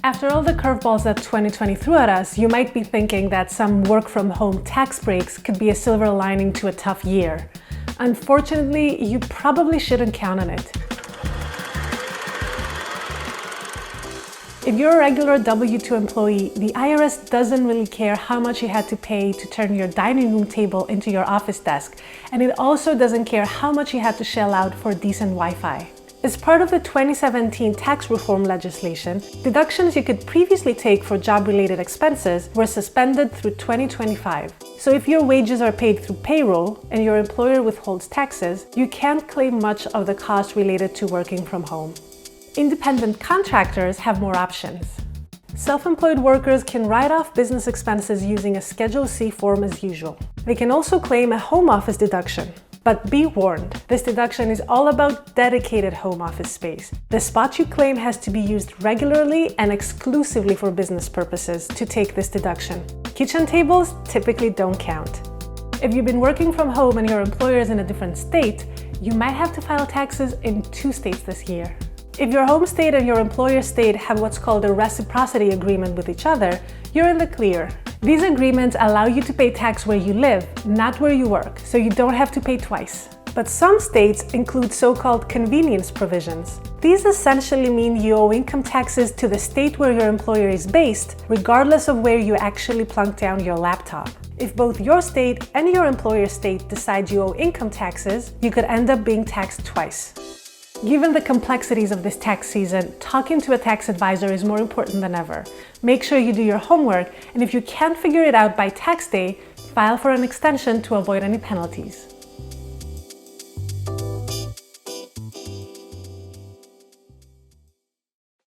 After all the curveballs that 2020 threw at us, you might be thinking that some work-from-home tax breaks could be a silver lining to a tough year. Unfortunately, you probably shouldn't count on it. If you're a regular W-2 employee, the IRS doesn't really care how much you had to pay to turn your dining room table into your office desk, and it also doesn't care how much you had to shell out for decent Wi-Fi. As part of the 2017 tax reform legislation, deductions you could previously take for job-related expenses were suspended through 2025. So if your wages are paid through payroll and your employer withholds taxes, you can't claim much of the cost related to working from home. Independent contractors have more options. Self-employed workers can write off business expenses using a Schedule C form as usual. They can also claim a home office deduction. But be warned, this deduction is all about dedicated home office space. The spot you claim has to be used regularly and exclusively for business purposes to take this deduction. Kitchen tables typically don't count. If you've been working from home and your employer is in a different state, you might have to file taxes in 2 states this year. If your home state and your employer state have what's called a reciprocity agreement with each other, you're in the clear. These agreements allow you to pay tax where you live, not where you work, so you don't have to pay twice. But some states include so-called convenience provisions. These essentially mean you owe income taxes to the state where your employer is based, regardless of where you actually plunk down your laptop. If both your state and your employer's state decide you owe income taxes, you could end up being taxed twice. Given the complexities of this tax season, talking to a tax advisor is more important than ever. Make sure you do your homework, and if you can't figure it out by tax day, file for an extension to avoid any penalties.